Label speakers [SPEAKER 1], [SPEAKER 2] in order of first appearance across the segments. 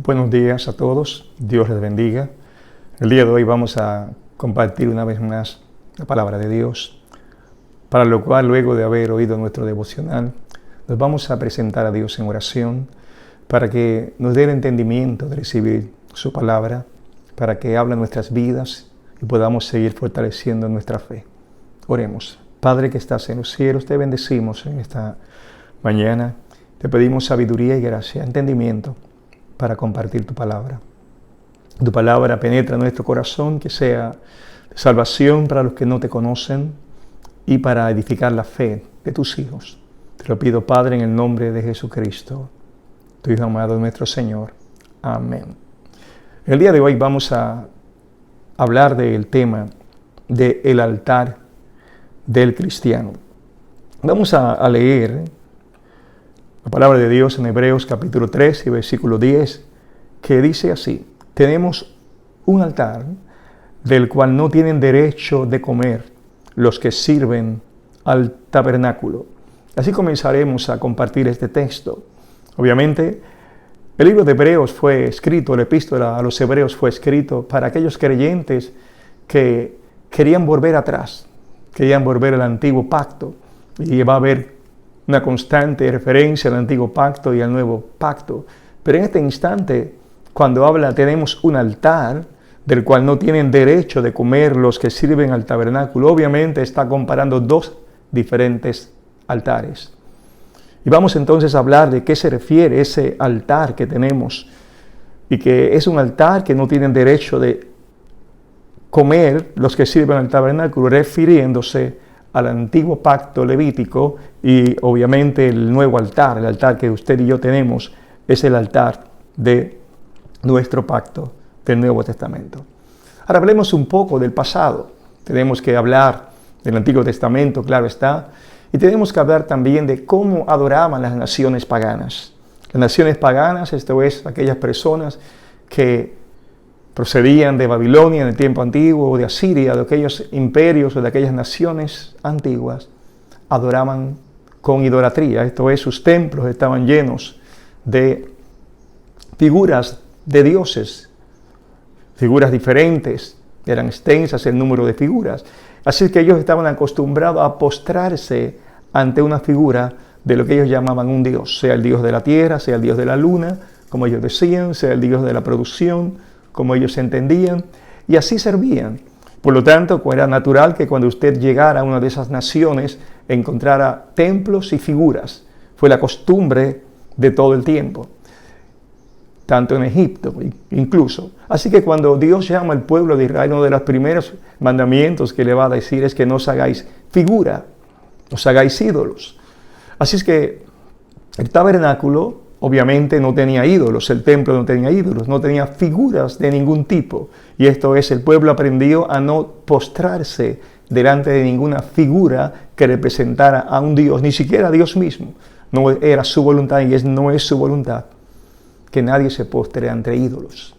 [SPEAKER 1] Buenos días a todos, Dios les bendiga. El día de hoy vamos a compartir una vez más la palabra de Dios, para lo cual luego de haber oído nuestro devocional, nos vamos a presentar a Dios en oración para que nos dé el entendimiento de recibir su palabra, para que hable nuestras vidas y podamos seguir fortaleciendo nuestra fe. Oremos. Padre que estás en los cielos, te bendecimos en esta mañana. Te pedimos sabiduría y gracia, entendimiento para compartir tu palabra. Tu palabra penetra nuestro corazón, que sea salvación para los que no te conocen y para edificar la fe de tus hijos. Te lo pido, Padre, en el nombre de Jesucristo, tu Hijo amado, nuestro Señor. Amén. El día de hoy vamos a hablar del tema del altar del cristiano. Vamos a leer la palabra de Dios en Hebreos capítulo 3 y versículo 10, que dice así: tenemos un altar del cual no tienen derecho de comer los que sirven al tabernáculo. Así comenzaremos a compartir este texto. Obviamente, el libro de Hebreos fue escrito, la epístola a los Hebreos fue escrito para aquellos creyentes que querían volver atrás, querían volver al antiguo pacto, y va a haber una constante referencia al antiguo pacto y al nuevo pacto. Pero en este instante, cuando habla tenemos un altar del cual no tienen derecho de comer los que sirven al tabernáculo, obviamente está comparando dos diferentes altares. Y vamos entonces a hablar de qué se refiere ese altar que tenemos, y que es un altar que no tienen derecho de comer los que sirven al tabernáculo, refiriéndose al antiguo pacto levítico. Y obviamente el nuevo altar, el altar que usted y yo tenemos, es el altar de nuestro pacto del Nuevo Testamento. Ahora hablemos un poco del pasado. Tenemos que hablar del Antiguo Testamento, claro está, y tenemos que hablar también de cómo adoraban las naciones paganas. Las naciones paganas, esto es, aquellas personas que procedían de Babilonia en el tiempo antiguo, o de Asiria, de aquellos imperios o de aquellas naciones antiguas, adoraban con idolatría. Esto es, sus templos estaban llenos de figuras de dioses, figuras diferentes, eran extensas el número de figuras. Así que ellos estaban acostumbrados a postrarse ante una figura de lo que ellos llamaban un dios, sea el dios de la tierra, sea el dios de la luna, como ellos decían, sea el dios de la producción, como ellos entendían, y así servían. Por lo tanto, era natural que cuando usted llegara a una de esas naciones encontrara templos y figuras. Fue la costumbre de todo el tiempo, tanto en Egipto incluso. Así que cuando Dios llama al pueblo de Israel, uno de los primeros mandamientos que le va a decir es que no os hagáis figura, no os hagáis ídolos. Así es que el tabernáculo obviamente no tenía ídolos, el templo no tenía ídolos, no tenía figuras de ningún tipo. Y esto es, el pueblo aprendió a no postrarse delante de ninguna figura que representara a un Dios, ni siquiera a Dios mismo. No era su voluntad, y no es su voluntad que nadie se postre ante ídolos.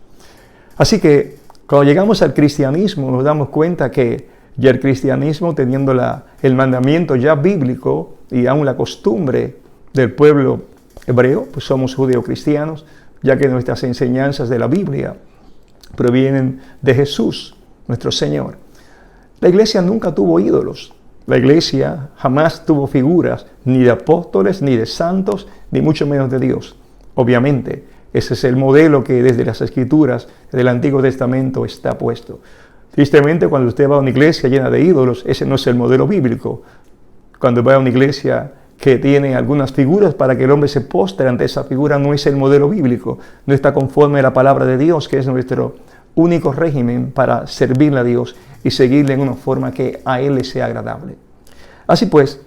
[SPEAKER 1] Así que cuando llegamos al cristianismo nos damos cuenta que ya el cristianismo, teniendo el mandamiento ya bíblico y aún la costumbre del pueblo hebreo, pues somos judeocristianos, ya que nuestras enseñanzas de la Biblia provienen de Jesús, nuestro Señor. La iglesia nunca tuvo ídolos. La iglesia jamás tuvo figuras, ni de apóstoles, ni de santos, ni mucho menos de Dios. Obviamente, ese es el modelo que desde las Escrituras del Antiguo Testamento está puesto. Tristemente, cuando usted va a una iglesia llena de ídolos, ese no es el modelo bíblico. Cuando va a una iglesia que tiene algunas figuras para que el hombre se postre ante esa figura, no es el modelo bíblico, no está conforme a la palabra de Dios, que es nuestro único régimen para servirle a Dios y seguirle en una forma que a Él le sea agradable. Así pues,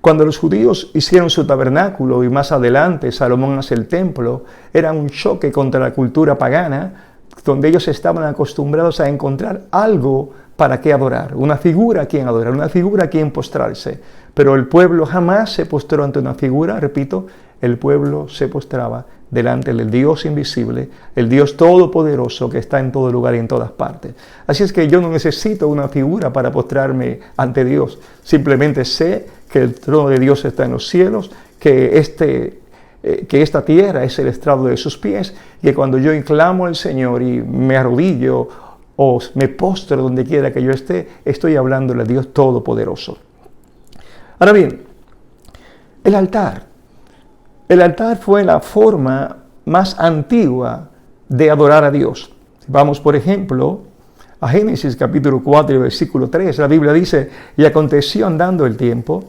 [SPEAKER 1] cuando los judíos hicieron su tabernáculo y más adelante Salomón hace el templo, era un choque contra la cultura pagana, donde ellos estaban acostumbrados a encontrar algo para qué adorar, una figura a quien adorar, una figura a quien postrarse. Pero el pueblo jamás se postró ante una figura, repito, el pueblo se postraba delante del Dios invisible, el Dios todopoderoso que está en todo lugar y en todas partes. Así es que yo no necesito una figura para postrarme ante Dios, simplemente sé que el trono de Dios está en los cielos, que que esta tierra es el estrado de sus pies, y que cuando yo clamo al Señor y me arrodillo o me postro donde quiera que yo esté, estoy hablándole a Dios Todopoderoso. Ahora bien, el altar fue la forma más antigua de adorar a Dios. Vamos, por ejemplo, a Génesis capítulo 4, versículo 3. La Biblia dice: y aconteció andando el tiempo,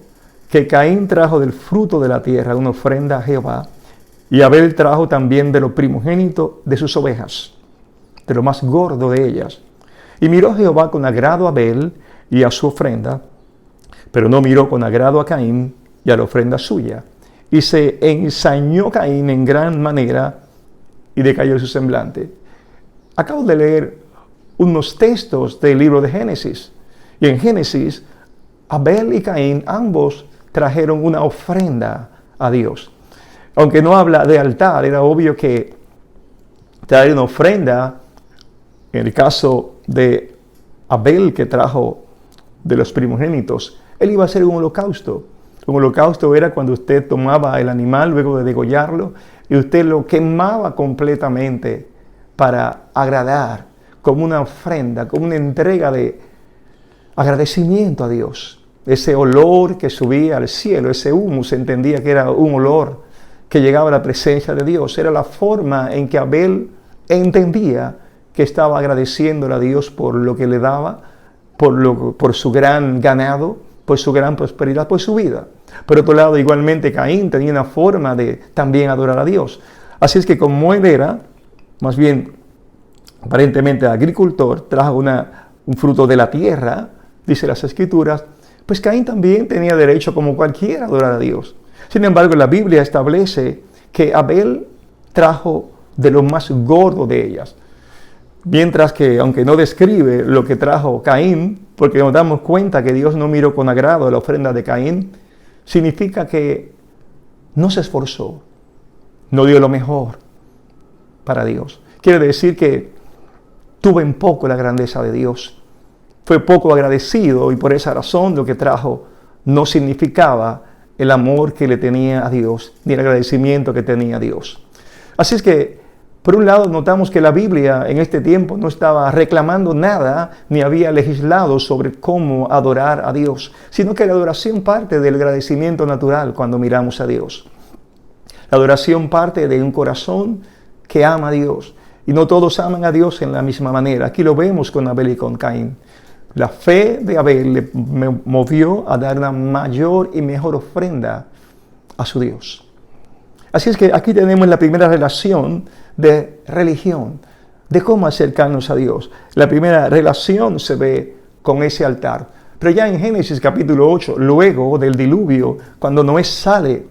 [SPEAKER 1] que Caín trajo del fruto de la tierra una ofrenda a Jehová, y Abel trajo también de lo primogénito de sus ovejas, de lo más gordo de ellas. Y miró Jehová con agrado a Abel y a su ofrenda, pero no miró con agrado a Caín y a la ofrenda suya. Y se ensañó Caín en gran manera, y decayó su semblante. Acabo de leer unos textos del libro de Génesis. Y en Génesis, Abel y Caín ambos trajeron una ofrenda a Dios. Aunque no habla de altar, era obvio que traer una ofrenda, en el caso de Abel, que trajo de los primogénitos, él iba a hacer un holocausto. Un holocausto era cuando usted tomaba el animal luego de degollarlo y usted lo quemaba completamente para agradar, como una ofrenda, como una entrega de agradecimiento a Dios. Ese olor que subía al cielo, ese humo, se entendía que era un olor que llegaba a la presencia de Dios. Era la forma en que Abel entendía que estaba agradeciéndole a Dios por lo que le daba, por su gran ganado, por su gran prosperidad, por su vida. Por otro lado, igualmente Caín tenía una forma de también adorar a Dios. Así es que como él era, más bien aparentemente agricultor, trajo un fruto de la tierra, dice las Escrituras, pues Caín también tenía derecho como cualquiera a adorar a Dios. Sin embargo, la Biblia establece que Abel trajo de lo más gordo de ellas. Mientras que, aunque no describe lo que trajo Caín, porque nos damos cuenta que Dios no miró con agrado la ofrenda de Caín, significa que no se esforzó, no dio lo mejor para Dios. Quiere decir que tuvo en poco la grandeza de Dios. Fue poco agradecido y por esa razón lo que trajo no significaba el amor que le tenía a Dios, ni el agradecimiento que tenía a Dios. Así es que, por un lado, notamos que la Biblia en este tiempo no estaba reclamando nada, ni había legislado sobre cómo adorar a Dios, sino que la adoración parte del agradecimiento natural cuando miramos a Dios. La adoración parte de un corazón que ama a Dios. Y no todos aman a Dios en la misma manera. Aquí lo vemos con Abel y con Caín. La fe de Abel le movió a dar una mayor y mejor ofrenda a su Dios. Así es que aquí tenemos la primera relación de religión, de cómo acercarnos a Dios. La primera relación se ve con ese altar. Pero ya en Génesis capítulo 8, luego del diluvio, cuando Noé sale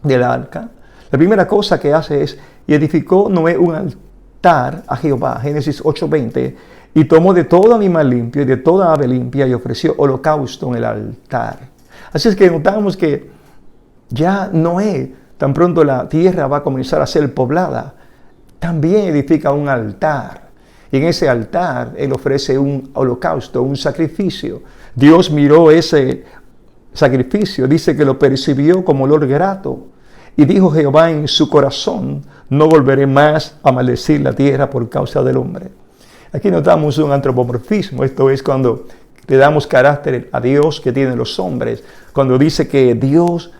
[SPEAKER 1] del arca, la primera cosa que hace es, y edificó Noé un altar a Jehová, Génesis 8:20, y tomó de todo animal limpio y de toda ave limpia y ofreció holocausto en el altar. Así es que notamos que ya Noé, tan pronto la tierra va a comenzar a ser poblada, también edifica un altar. Y en ese altar él ofrece un holocausto, un sacrificio. Dios miró ese sacrificio, dice que lo percibió como olor grato. Y dijo Jehová en su corazón: no volveré más a maldecir la tierra por causa del hombre. Aquí notamos un antropomorfismo, esto es cuando le damos carácter a Dios que tienen los hombres. Cuando dice que Dios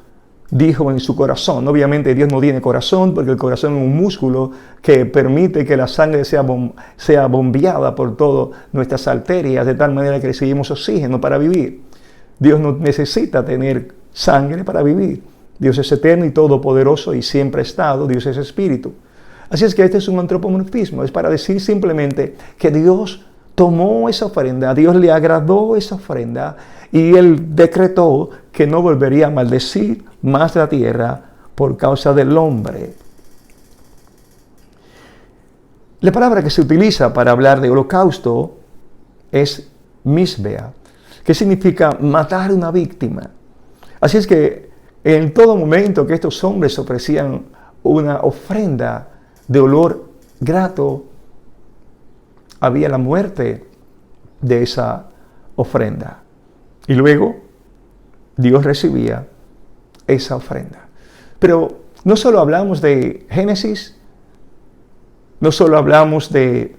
[SPEAKER 1] dijo en su corazón. Obviamente Dios no tiene corazón, porque el corazón es un músculo que permite que la sangre sea bombeada por todas nuestras arterias, de tal manera que recibimos oxígeno para vivir. Dios no necesita tener sangre para vivir. Dios es eterno y todopoderoso y siempre ha estado. Dios es espíritu. Así es que este es un antropomorfismo. Es para decir simplemente que Dios tomó esa ofrenda, a Dios le agradó esa ofrenda y Él decretó que no volvería a maldecir más la tierra por causa del hombre. La palabra que se utiliza para hablar de holocausto es misbea, que significa matar una víctima. Así es que en todo momento que estos hombres ofrecían una ofrenda de olor grato, había la muerte de esa ofrenda. Y luego Dios recibía esa ofrenda. Pero no solo hablamos de Génesis, no solo hablamos de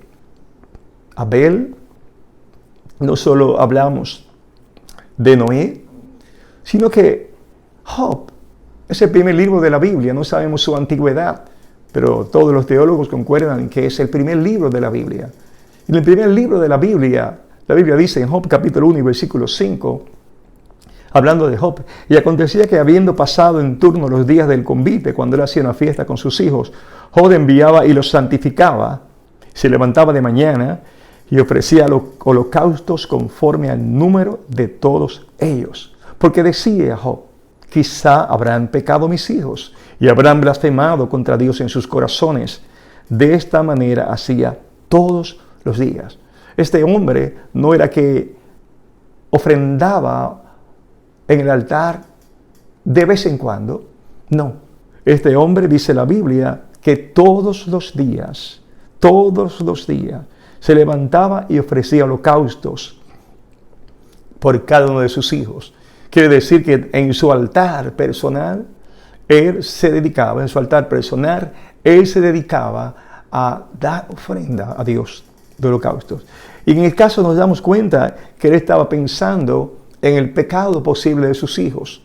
[SPEAKER 1] Abel, no solo hablamos de Noé, sino que Job es el primer libro de la Biblia. No sabemos su antigüedad, pero todos los teólogos concuerdan que es el primer libro de la Biblia. En el primer libro de la Biblia dice en Job capítulo 1 y versículo 5, hablando de Job: y acontecía que habiendo pasado en turno los días del convite, cuando él hacía una fiesta con sus hijos, Job enviaba y los santificaba, se levantaba de mañana y ofrecía los holocaustos conforme al número de todos ellos. Porque decía Job: quizá habrán pecado mis hijos y habrán blasfemado contra Dios en sus corazones. De esta manera hacía todos los días. Este hombre no era que ofrendaba en el altar de vez en cuando. No, este hombre, dice la Biblia, que todos los días, se levantaba y ofrecía holocaustos por cada uno de sus hijos. Quiere decir que en su altar personal, él se dedicaba a dar ofrenda a Dios de holocaustos. Y en el caso nos damos cuenta que él estaba pensando en el pecado posible de sus hijos.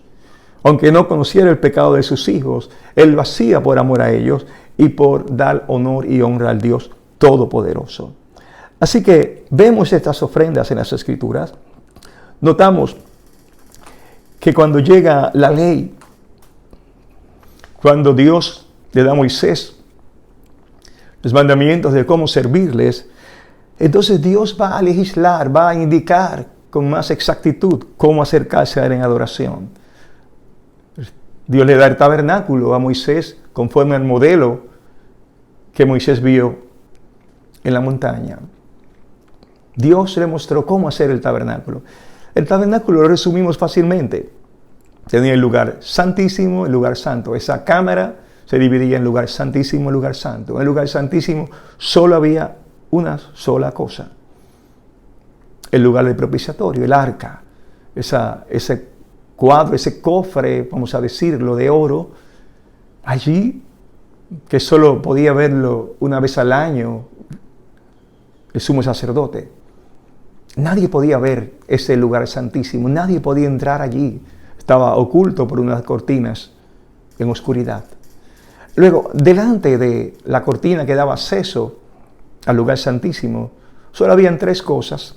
[SPEAKER 1] Aunque no conociera el pecado de sus hijos, él lo hacía por amor a ellos y por dar honor y honra al Dios Todopoderoso. Así que vemos estas ofrendas en las Escrituras. Notamos que cuando llega la ley, cuando Dios le da a Moisés los mandamientos de cómo servirles, entonces Dios va a legislar, va a indicar con más exactitud cómo acercarse a él en adoración. Dios le da el tabernáculo a Moisés conforme al modelo que Moisés vio en la montaña. Dios le mostró cómo hacer el tabernáculo. El tabernáculo lo resumimos fácilmente. Tenía el lugar santísimo, el lugar santo. Esa cámara se dividía en lugar santísimo y lugar santo. En el lugar santísimo solo había una sola cosa: el lugar del propiciatorio, el arca. Ese cuadro, ese cofre, vamos a decirlo, de oro, allí, que solo podía verlo una vez al año el sumo sacerdote. Nadie podía ver ese lugar santísimo, nadie podía entrar allí. Estaba oculto por unas cortinas en oscuridad. Luego, delante de la cortina que daba acceso al lugar santísimo, solo habían tres cosas.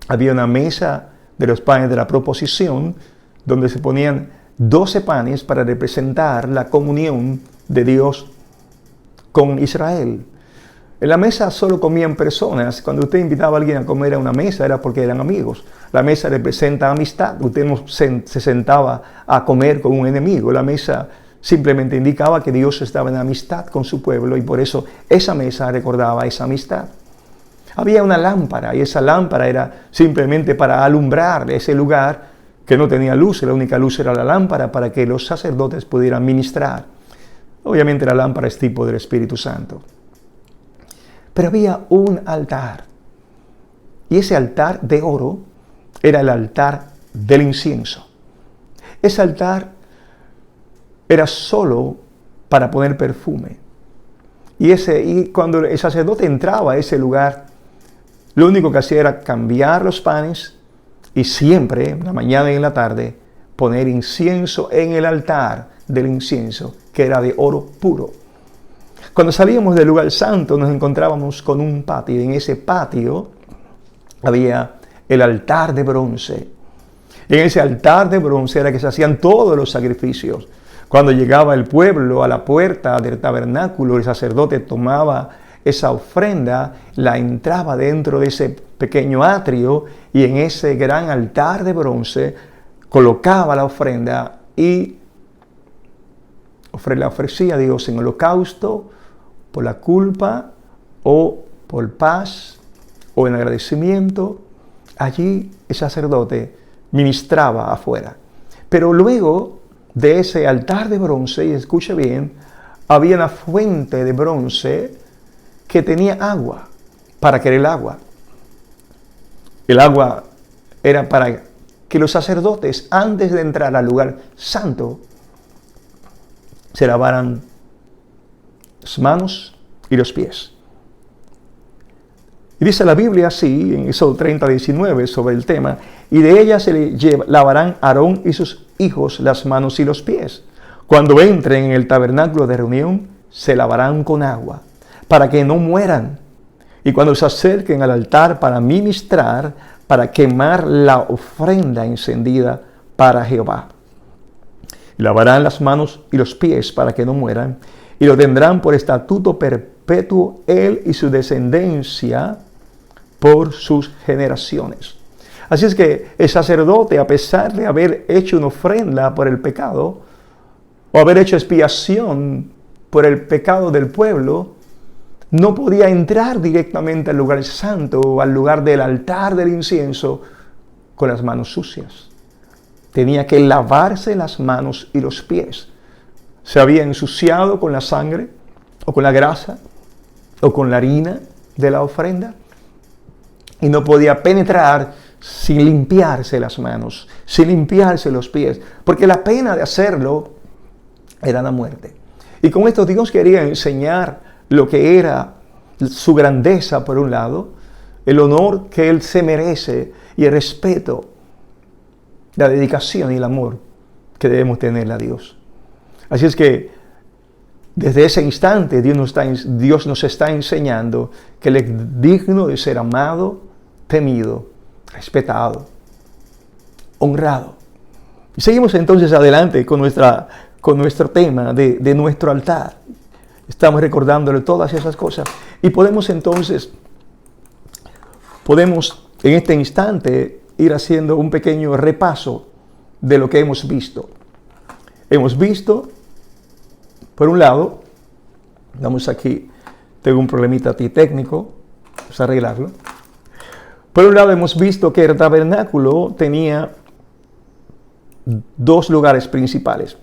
[SPEAKER 1] Había una mesa de los panes de la proposición, donde se ponían 12 panes para representar la comunión de Dios con Israel. En la mesa solo comían personas. Cuando usted invitaba a alguien a comer a una mesa, era porque eran amigos. La mesa representa amistad. Usted no se sentaba a comer con un enemigo. La mesa simplemente indicaba que Dios estaba en amistad con su pueblo, y por eso esa mesa recordaba esa amistad. Había una lámpara, y esa lámpara era simplemente para alumbrar ese lugar que no tenía luz. La única luz era la lámpara para que los sacerdotes pudieran ministrar. Obviamente la lámpara es tipo del Espíritu Santo. Pero había un altar, y ese altar de oro era el altar del incienso. Ese altar era solo para poner perfume. Y cuando el sacerdote entraba a ese lugar, lo único que hacía era cambiar los panes y siempre, en la mañana y en la tarde, poner incienso en el altar del incienso, que era de oro puro. Cuando salíamos del lugar santo, nos encontrábamos con un patio, y en ese patio había el altar de bronce. En ese altar de bronce era que se hacían todos los sacrificios. Cuando llegaba el pueblo a la puerta del tabernáculo, el sacerdote tomaba esa ofrenda, la entraba dentro de ese pequeño atrio, y en ese gran altar de bronce colocaba la ofrenda y la ofrecía a Dios en holocausto, por la culpa o por paz o en agradecimiento. Allí el sacerdote ministraba afuera. Pero luego de ese altar de bronce, y escuche bien, había una fuente de bronce que tenía agua. ¿Para qué era el agua? El agua era para que los sacerdotes, antes de entrar al lugar santo, se lavaran las manos y los pies. Y dice la Biblia así, en Éxodo 30:19, sobre el tema, y de ella se le lavarán Aarón y sus hijos las manos y los pies. Cuando entren en el tabernáculo de reunión, se lavarán con agua, para que no mueran. Y cuando se acerquen al altar para ministrar, para quemar la ofrenda encendida para Jehová. Lavarán las manos y los pies para que no mueran, y lo tendrán por estatuto perpetuo él y su descendencia por sus generaciones. Así es que el sacerdote, a pesar de haber hecho una ofrenda por el pecado, o haber hecho expiación por el pecado del pueblo, no podía entrar directamente al lugar santo o al lugar del altar del incienso con las manos sucias. Tenía que lavarse las manos y los pies. Se había ensuciado con la sangre, o con la grasa, o con la harina de la ofrenda, y no podía penetrar sin limpiarse las manos, sin limpiarse los pies, porque la pena de hacerlo era la muerte. Y con esto Dios quería enseñar lo que era su grandeza por un lado, el honor que Él se merece y el respeto, la dedicación y el amor que debemos tenerle a Dios. Así es que desde ese instante Dios nos está enseñando que Él es digno de ser amado, temido, respetado, honrado. Y seguimos entonces adelante con nuestro tema de nuestro altar. Estamos recordándole todas esas cosas. Y podemos entonces, en este instante ir haciendo un pequeño repaso de lo que hemos visto. Hemos visto, por un lado, vamos aquí, tengo un problemita aquí técnico, vamos a arreglarlo. Por un lado hemos visto que el tabernáculo tenía dos lugares principales.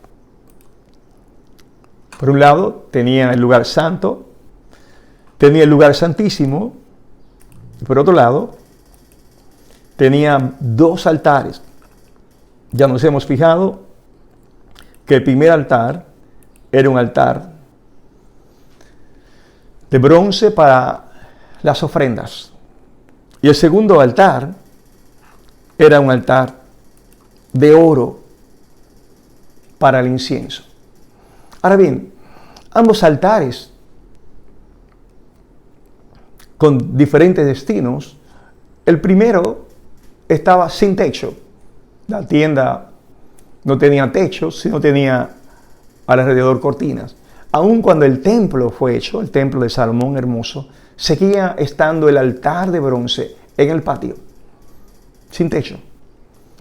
[SPEAKER 1] Por un lado tenía el lugar santo, tenía el lugar santísimo, y por otro lado tenía dos altares. Ya nos hemos fijado que el primer altar era un altar de bronce para las ofrendas. Y el segundo altar era un altar de oro para el incienso. Ahora bien, ambos altares con diferentes destinos. El primero estaba sin techo. La tienda no tenía techo, sino tenía alrededor cortinas. Aun cuando el templo fue hecho, el templo de Salomón hermoso, seguía estando el altar de bronce en el patio, sin techo.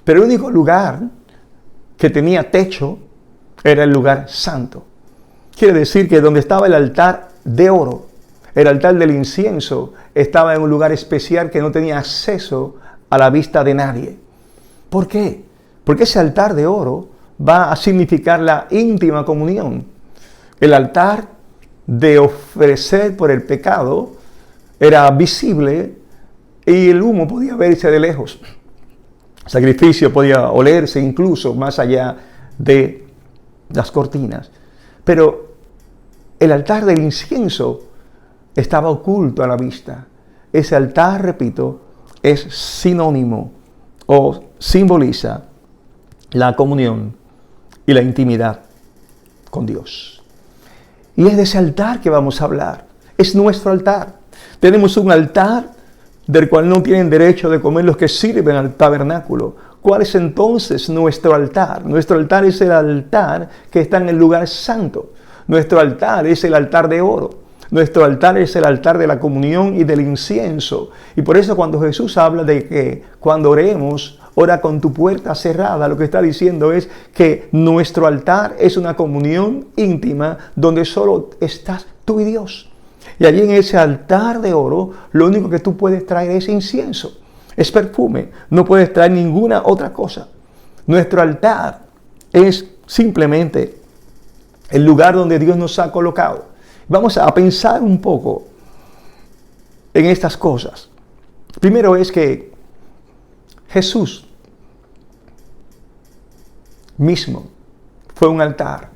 [SPEAKER 1] Pero el único lugar que tenía techo era el lugar santo. Quiere decir que donde estaba el altar de oro, el altar del incienso, estaba en un lugar especial que no tenía acceso a la vista de nadie. ¿Por qué? Porque ese altar de oro va a significar la íntima comunión. El altar de ofrecer por el pecado era visible y el humo podía verse de lejos. El sacrificio podía olerse incluso más allá de las cortinas. Pero el altar del incienso estaba oculto a la vista. Ese altar, repito, es sinónimo o simboliza la comunión y la intimidad con Dios. Y es de ese altar que vamos a hablar. Es nuestro altar. Tenemos un altar del cual no tienen derecho de comer los que sirven al tabernáculo. ¿Cuál es entonces nuestro altar? Nuestro altar es el altar que está en el lugar santo. Nuestro altar es el altar de oro. Nuestro altar es el altar de la comunión y del incienso. Y por eso cuando Jesús habla de que cuando oremos, ora con tu puerta cerrada, lo que está diciendo es que nuestro altar es una comunión íntima donde solo estás tú y Dios. Y allí en ese altar de oro, lo único que tú puedes traer es incienso, es perfume, no puedes traer ninguna otra cosa. Nuestro altar es simplemente el lugar donde Dios nos ha colocado. Vamos a pensar un poco en estas cosas. Primero es que Jesús mismo fue un altar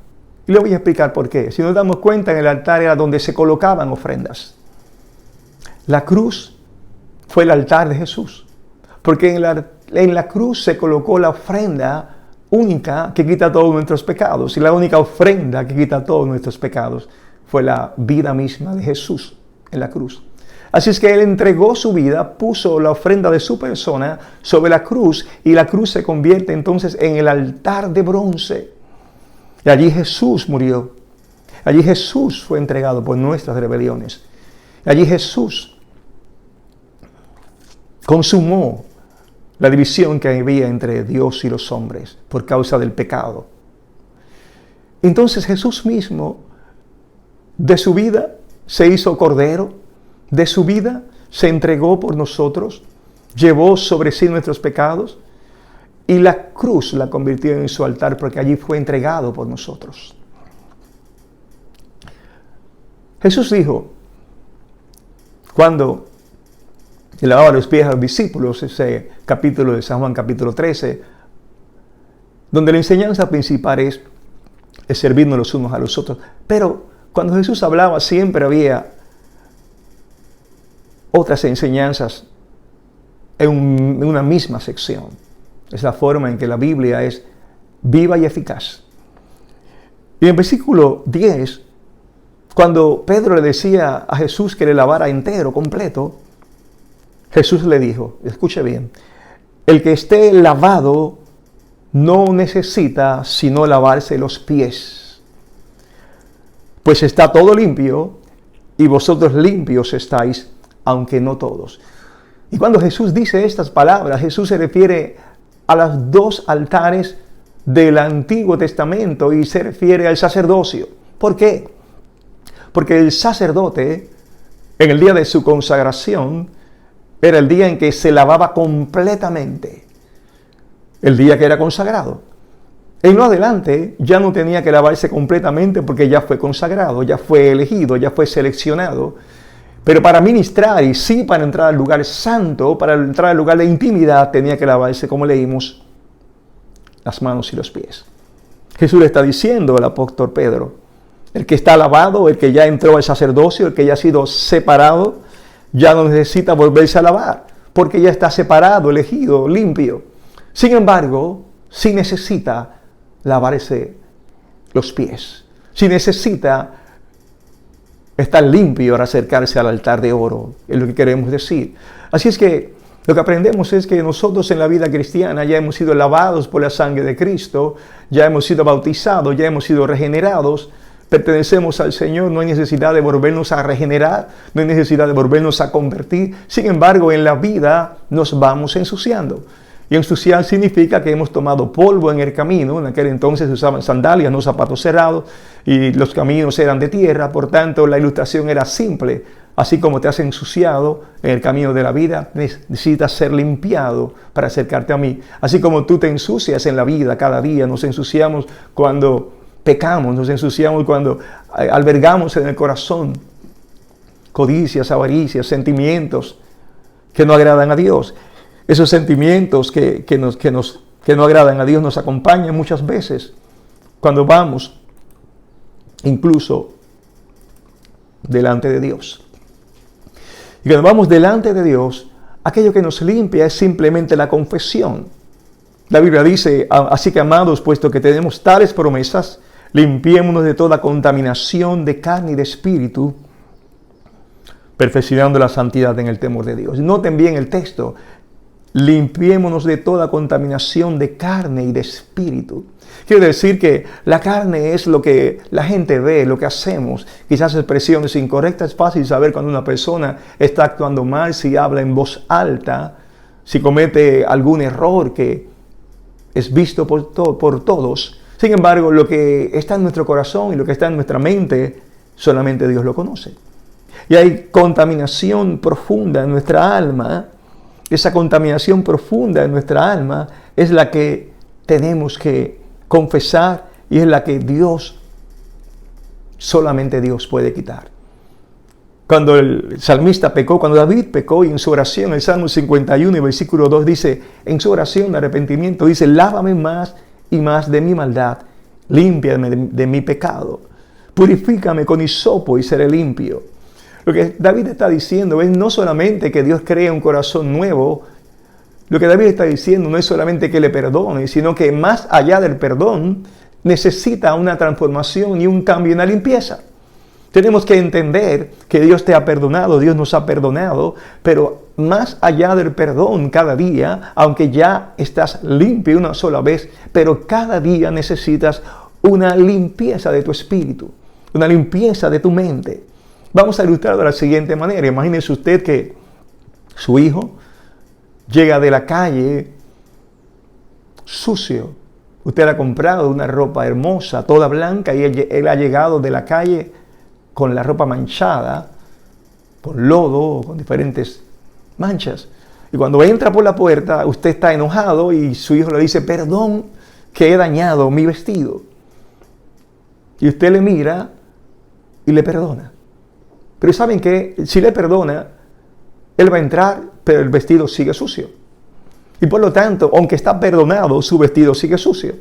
[SPEAKER 1] Y le voy a explicar por qué. Si nos damos cuenta, en el altar era donde se colocaban ofrendas. La cruz fue el altar de Jesús. Porque en la cruz se colocó la ofrenda única que quita todos nuestros pecados. Y la única ofrenda que quita todos nuestros pecados fue la vida misma de Jesús en la cruz. Así es que Él entregó su vida, puso la ofrenda de su persona sobre la cruz, y la cruz se convierte entonces en el altar de bronce. Y allí Jesús murió. Allí Jesús fue entregado por nuestras rebeliones. Y allí Jesús consumó la división que había entre Dios y los hombres por causa del pecado. Entonces Jesús mismo, de su vida, se hizo cordero, de su vida se entregó por nosotros, llevó sobre sí nuestros pecados, y la cruz la convirtió en su altar porque allí fue entregado por nosotros. Jesús dijo, cuando le lavaba los pies a los discípulos, ese capítulo de San Juan, capítulo 13, donde la enseñanza principal es servirnos los unos a los otros. Pero cuando Jesús hablaba siempre había otras enseñanzas en una misma sección. Es la forma en que la Biblia es viva y eficaz. Y en el versículo 10, cuando Pedro le decía a Jesús que le lavara entero, completo, Jesús le dijo, escuche bien, el que esté lavado no necesita sino lavarse los pies, pues está todo limpio y vosotros limpios estáis, aunque no todos. Y cuando Jesús dice estas palabras, Jesús se refiere a los dos altares del Antiguo Testamento y se refiere al sacerdocio. ¿Por qué? Porque el sacerdote, en el día de su consagración, era el día en que se lavaba completamente, el día que era consagrado. En lo adelante ya no tenía que lavarse completamente porque ya fue consagrado, ya fue elegido, ya fue seleccionado. Pero para ministrar y sí para entrar al lugar santo, para entrar al lugar de intimidad, tenía que lavarse, como leímos, las manos y los pies. Jesús le está diciendo al apóstol Pedro, el que está lavado, el que ya entró al sacerdocio, el que ya ha sido separado, ya no necesita volverse a lavar, porque ya está separado, elegido, limpio. Sin embargo, sí necesita lavarse los pies. Sí necesita estar limpio para acercarse al altar de oro, es lo que queremos decir. Así es que lo que aprendemos es que nosotros en la vida cristiana ya hemos sido lavados por la sangre de Cristo, ya hemos sido bautizados, ya hemos sido regenerados, pertenecemos al Señor, no hay necesidad de volvernos a regenerar, no hay necesidad de volvernos a convertir. Sin embargo, en la vida nos vamos ensuciando. Y ensuciar significa que hemos tomado polvo en el camino. En aquel entonces se usaban sandalias, no zapatos cerrados, y los caminos eran de tierra. Por tanto, la ilustración era simple. Así como te has ensuciado en el camino de la vida, necesitas ser limpiado para acercarte a mí. Así como tú te ensucias en la vida cada día, nos ensuciamos cuando pecamos, nos ensuciamos cuando albergamos en el corazón codicias, avaricias, sentimientos que no agradan a Dios. Esos sentimientos que no agradan a Dios nos acompañan muchas veces cuando vamos incluso delante de Dios. Y cuando vamos delante de Dios, aquello que nos limpia es simplemente la confesión. La Biblia dice, así que amados, puesto que tenemos tales promesas, limpiémonos de toda contaminación de carne y de espíritu, perfeccionando la santidad en el temor de Dios. Noten bien el texto. Limpiémonos de toda contaminación de carne y de espíritu. Quiere decir que la carne es lo que la gente ve, lo que hacemos. Quizás expresiones incorrectas. Es fácil saber cuando una persona está actuando mal, si habla en voz alta, si comete algún error que es visto por todos. Sin embargo, lo que está en nuestro corazón y lo que está en nuestra mente, solamente Dios lo conoce. Y hay contaminación profunda en nuestra alma. Esa contaminación profunda en nuestra alma es la que tenemos que confesar y es la que solamente Dios puede quitar. Cuando el salmista pecó, cuando David pecó, y en su oración, el Salmo 51 y versículo 2 dice, en su oración de arrepentimiento dice, lávame más y más de mi maldad límpiame de mi pecado. Purifícame con hisopo y seré limpio. Lo que David está diciendo es no solamente que Dios cree un corazón nuevo. Lo que David está diciendo no es solamente que le perdone, sino que más allá del perdón, necesita una transformación y un cambio, una limpieza. Tenemos que entender que Dios te ha perdonado, Dios nos ha perdonado, pero más allá del perdón cada día, aunque ya estás limpio una sola vez, pero cada día necesitas una limpieza de tu espíritu, una limpieza de tu mente. Vamos a ilustrarlo de la siguiente manera. Imagínese usted que su hijo llega de la calle sucio. Usted ha comprado una ropa hermosa, toda blanca, y él ha llegado de la calle con la ropa manchada, con lodo, con diferentes manchas. Y cuando entra por la puerta, usted está enojado y su hijo le dice, perdón que he dañado mi vestido. Y usted le mira y le perdona. Pero ¿saben qué? Si le perdona, él va a entrar, pero el vestido sigue sucio. Y por lo tanto, aunque está perdonado, su vestido sigue sucio.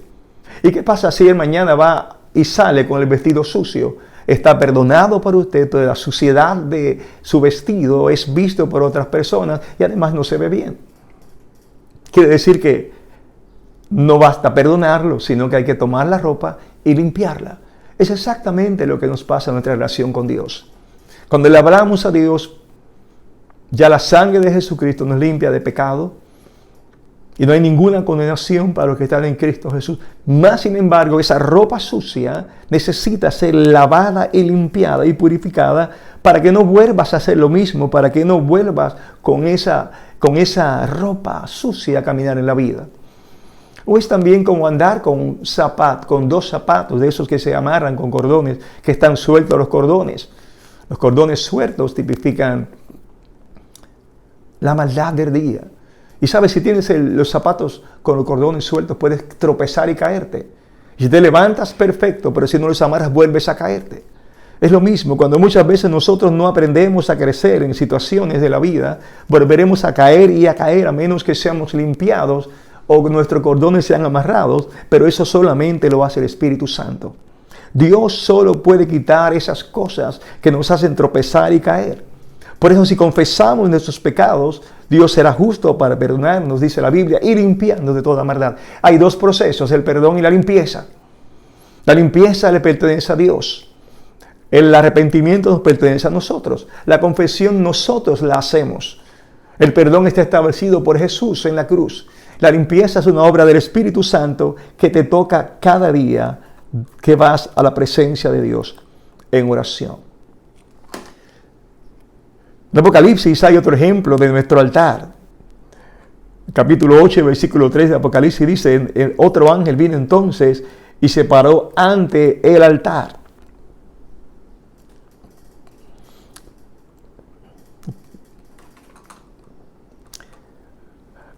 [SPEAKER 1] ¿Y qué pasa si él mañana va y sale con el vestido sucio? Está perdonado por usted, pero la suciedad de su vestido es visto por otras personas y además no se ve bien. Quiere decir que no basta perdonarlo, sino que hay que tomar la ropa y limpiarla. Es exactamente lo que nos pasa en nuestra relación con Dios. Cuando le hablamos a Dios, ya la sangre de Jesucristo nos limpia de pecado y no hay ninguna condenación para los que están en Cristo Jesús. Más sin embargo, esa ropa sucia necesita ser lavada y limpiada y purificada para que no vuelvas a hacer lo mismo, para que no vuelvas con esa ropa sucia a caminar en la vida. O es también como andar con dos zapatos de esos que se amarran con cordones, que están sueltos los cordones. Los cordones sueltos tipifican la maldad del día. Y sabes, si tienes los zapatos con los cordones sueltos, puedes tropezar y caerte. Y si te levantas, perfecto, pero si no los amarras, vuelves a caerte. Es lo mismo, cuando muchas veces nosotros no aprendemos a crecer en situaciones de la vida, volveremos a caer y a caer a menos que seamos limpiados o que nuestros cordones sean amarrados, pero eso solamente lo hace el Espíritu Santo. Dios solo puede quitar esas cosas que nos hacen tropezar y caer. Por eso si confesamos nuestros pecados, Dios será justo para perdonarnos, dice la Biblia, y limpiarnos de toda maldad. Hay dos procesos, el perdón y la limpieza. La limpieza le pertenece a Dios. El arrepentimiento nos pertenece a nosotros. La confesión nosotros la hacemos. El perdón está establecido por Jesús en la cruz. La limpieza es una obra del Espíritu Santo que te toca cada día que vas a la presencia de Dios en oración. En Apocalipsis hay otro ejemplo de nuestro altar. Capítulo 8, versículo 3 de Apocalipsis dice, otro ángel vino entonces y se paró ante el altar.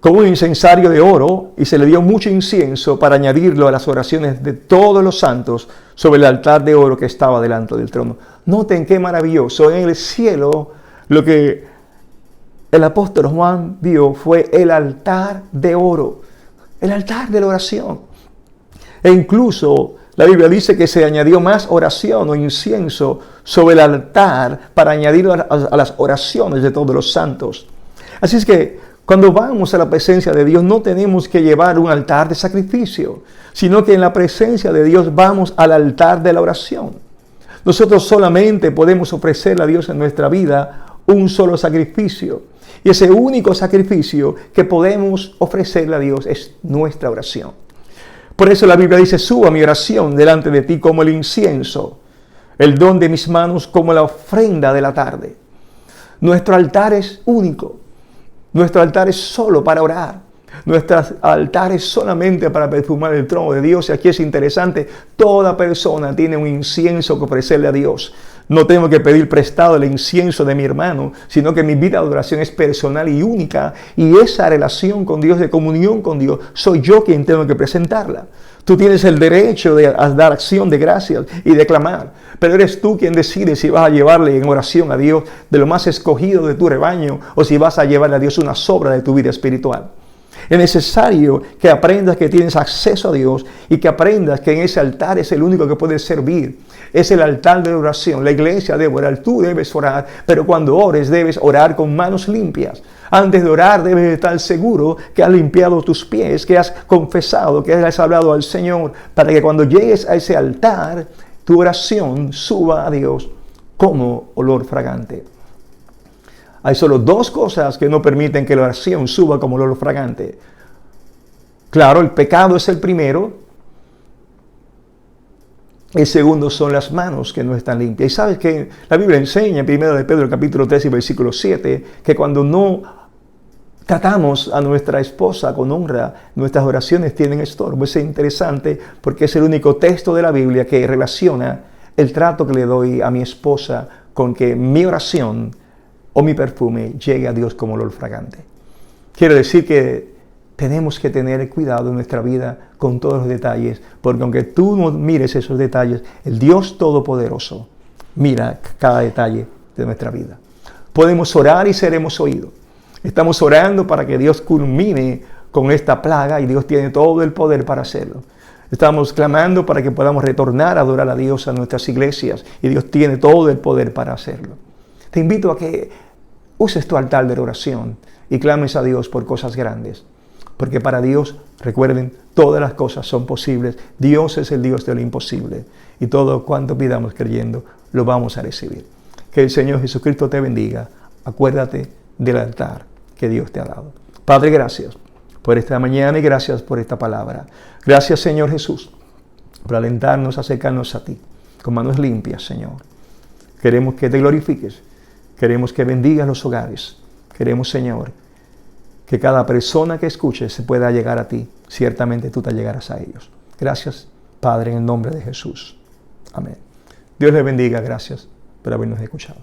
[SPEAKER 1] Con un incensario de oro, y se le dio mucho incienso para añadirlo a las oraciones de todos los santos sobre el altar de oro que estaba delante del trono. Noten qué maravilloso. En el cielo, lo que el apóstol Juan vio fue el altar de oro, el altar de la oración. E incluso la Biblia dice que se añadió más oración o incienso sobre el altar para añadirlo a las oraciones de todos los santos. Así es que cuando vamos a la presencia de Dios no tenemos que llevar un altar de sacrificio, sino que en la presencia de Dios vamos al altar de la oración. Nosotros solamente podemos ofrecerle a Dios en nuestra vida un solo sacrificio. Y ese único sacrificio que podemos ofrecerle a Dios es nuestra oración. Por eso la Biblia dice, suba mi oración delante de ti como el incienso, el don de mis manos como la ofrenda de la tarde. Nuestro altar es único. Nuestro altar es solo para orar. Nuestro altar es solamente para perfumar el trono de Dios. Y aquí es interesante, toda persona tiene un incienso que ofrecerle a Dios. No tengo que pedir prestado el incienso de mi hermano, sino que mi vida de oración es personal y única. Y esa relación con Dios, de comunión con Dios, soy yo quien tengo que presentarla. Tú tienes el derecho de dar acción de gracias y de clamar, pero eres tú quien decide si vas a llevarle en oración a Dios de lo más escogido de tu rebaño o si vas a llevarle a Dios una sobra de tu vida espiritual. Es necesario que aprendas que tienes acceso a Dios y que aprendas que en ese altar es el único que puede servir. Es el altar de oración. La iglesia debe orar, tú debes orar, pero cuando ores debes orar con manos limpias. Antes de orar debes estar seguro que has limpiado tus pies, que has confesado, que has hablado al Señor, para que cuando llegues a ese altar, tu oración suba a Dios como olor fragante. Hay solo dos cosas que no permiten que la oración suba como olor fragante. Claro, el pecado es el primero. El segundo son las manos que no están limpias. Y sabes que la Biblia enseña en 1 de Pedro capítulo 3 y versículo 7 que cuando no tratamos a nuestra esposa con honra, nuestras oraciones tienen estorbo. Es interesante porque es el único texto de la Biblia que relaciona el trato que le doy a mi esposa con que mi oración o mi perfume llegue a Dios como olor fragante. Quiere decir que tenemos que tener cuidado en nuestra vida con todos los detalles, porque aunque tú no mires esos detalles, el Dios Todopoderoso mira cada detalle de nuestra vida. Podemos orar y seremos oídos. Estamos orando para que Dios culmine con esta plaga y Dios tiene todo el poder para hacerlo. Estamos clamando para que podamos retornar a adorar a Dios a nuestras iglesias y Dios tiene todo el poder para hacerlo. Te invito a que uses tu altar de oración y clames a Dios por cosas grandes. Porque para Dios, recuerden, todas las cosas son posibles. Dios es el Dios de lo imposible. Y todo cuanto pidamos creyendo, lo vamos a recibir. Que el Señor Jesucristo te bendiga. Acuérdate del altar que Dios te ha dado. Padre, gracias por esta mañana y gracias por esta palabra. Gracias, Señor Jesús, por alentarnos a acercarnos a ti con manos limpias, Señor. Queremos que te glorifiques. Queremos que bendigas los hogares. Queremos, Señor, que cada persona que escuche se pueda llegar a ti. Ciertamente tú te llegarás a ellos. Gracias, Padre, en el nombre de Jesús. Amén. Dios les bendiga. Gracias por habernos escuchado.